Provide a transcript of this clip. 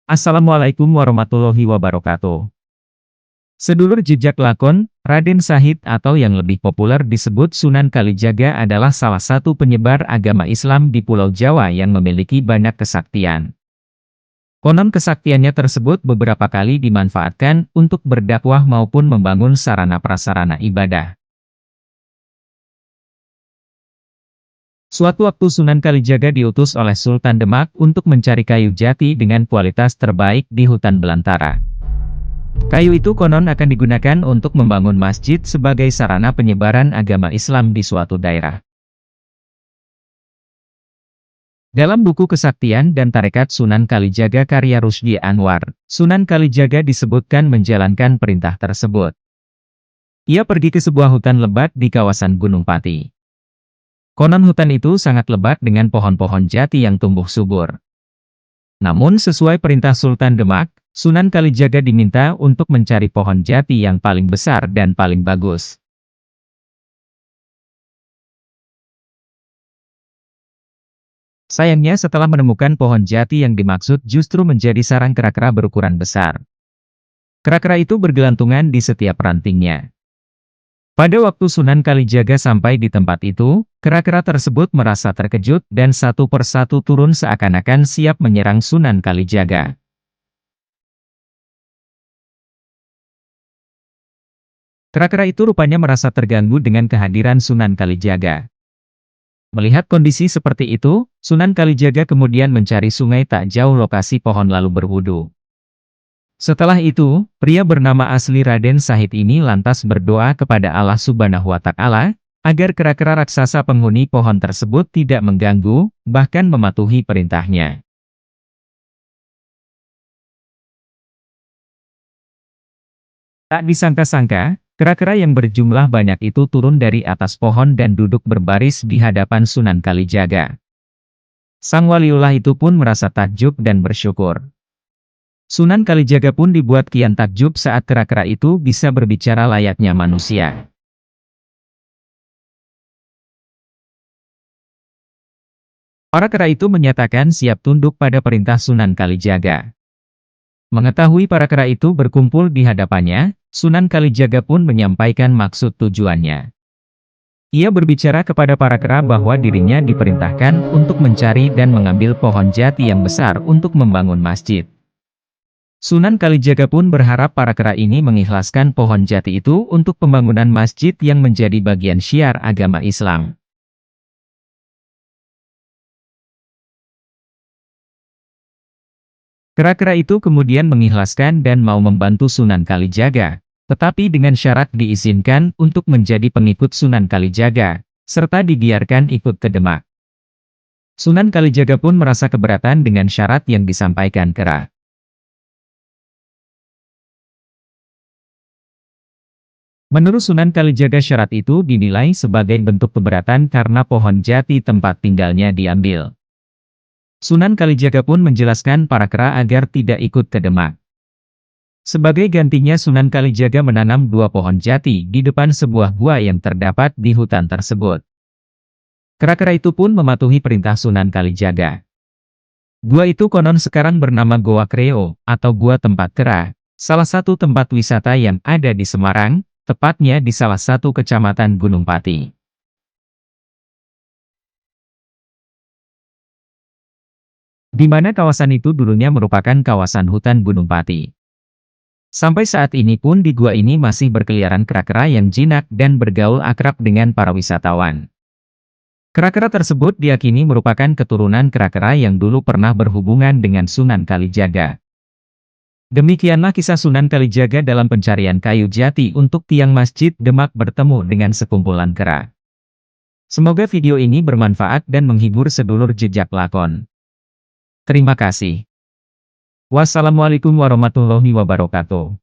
Assalamualaikum warahmatullahi wabarakatuh. Sedulur jejak lakon, Raden Shahid atau yang lebih populer disebut Sunan Kalijaga adalah salah satu penyebar agama Islam di Pulau Jawa yang memiliki banyak kesaktian. Konon kesaktiannya tersebut beberapa kali dimanfaatkan untuk berdakwah maupun membangun sarana-prasarana ibadah. Suatu waktu Sunan Kalijaga diutus oleh Sultan Demak untuk mencari kayu jati dengan kualitas terbaik di hutan belantara. Kayu itu konon akan digunakan untuk membangun masjid sebagai sarana penyebaran agama Islam di suatu daerah. Dalam buku Kesaktian dan Tarekat Sunan Kalijaga karya Rusdi Anwar, Sunan Kalijaga disebutkan menjalankan perintah tersebut. Ia pergi ke sebuah hutan lebat di kawasan Gunung Pati. Konon hutan itu sangat lebat dengan pohon-pohon jati yang tumbuh subur. Namun sesuai perintah Sultan Demak, Sunan Kalijaga diminta untuk mencari pohon jati yang paling besar dan paling bagus. Sayangnya setelah menemukan pohon jati yang dimaksud justru menjadi sarang kera-kera berukuran besar. Kera-kera itu bergelantungan di setiap rantingnya. Pada waktu Sunan Kalijaga sampai di tempat itu, kera-kera tersebut merasa terkejut dan satu persatu turun seakan-akan siap menyerang Sunan Kalijaga. Kera-kera itu rupanya merasa terganggu dengan kehadiran Sunan Kalijaga. Melihat kondisi seperti itu, Sunan Kalijaga kemudian mencari sungai tak jauh lokasi pohon lalu berwudu. Setelah itu, pria bernama asli Raden Shahid ini lantas berdoa kepada Allah Subhanahu wa Ta'ala, agar kera-kera raksasa penghuni pohon tersebut tidak mengganggu, bahkan mematuhi perintahnya. Tak disangka-sangka, kera-kera yang berjumlah banyak itu turun dari atas pohon dan duduk berbaris di hadapan Sunan Kalijaga. Sang waliullah itu pun merasa takjub dan bersyukur. Sunan Kalijaga pun dibuat kian takjub saat kera-kera itu bisa berbicara layaknya manusia. Para kera itu menyatakan siap tunduk pada perintah Sunan Kalijaga. Mengetahui para kera itu berkumpul di hadapannya, Sunan Kalijaga pun menyampaikan maksud tujuannya. Ia berbicara kepada para kera bahwa dirinya diperintahkan untuk mencari dan mengambil pohon jati yang besar untuk membangun masjid. Sunan Kalijaga pun berharap para kera ini mengikhlaskan pohon jati itu untuk pembangunan masjid yang menjadi bagian syiar agama Islam. Kera-kera itu kemudian mengikhlaskan dan mau membantu Sunan Kalijaga, tetapi dengan syarat diizinkan untuk menjadi pengikut Sunan Kalijaga, serta dibiarkan ikut ke Demak. Sunan Kalijaga pun merasa keberatan dengan syarat yang disampaikan kera. Menurut Sunan Kalijaga syarat itu dinilai sebagai bentuk keberatan karena pohon jati tempat tinggalnya diambil. Sunan Kalijaga pun menjelaskan para kera agar tidak ikut ke Demak. Sebagai gantinya Sunan Kalijaga menanam 2 pohon jati di depan sebuah gua yang terdapat di hutan tersebut. Kera-kera itu pun mematuhi perintah Sunan Kalijaga. Gua itu konon sekarang bernama Goa Kreo, atau Gua Tempat Kera, salah satu tempat wisata yang ada di Semarang, tepatnya di salah satu kecamatan Gunung Pati. Di mana kawasan itu dulunya merupakan kawasan hutan Gunung Pati. Sampai saat ini pun di gua ini masih berkeliaran kera-kera yang jinak dan bergaul akrab dengan para wisatawan. Kera-kera tersebut diyakini merupakan keturunan kera-kera yang dulu pernah berhubungan dengan Sunan Kalijaga. Demikianlah kisah Sunan Kalijaga dalam pencarian kayu jati untuk tiang masjid Demak bertemu dengan sekumpulan kera. Semoga video ini bermanfaat dan menghibur sedulur jejak lakon. Terima kasih. Wassalamualaikum warahmatullahi wabarakatuh.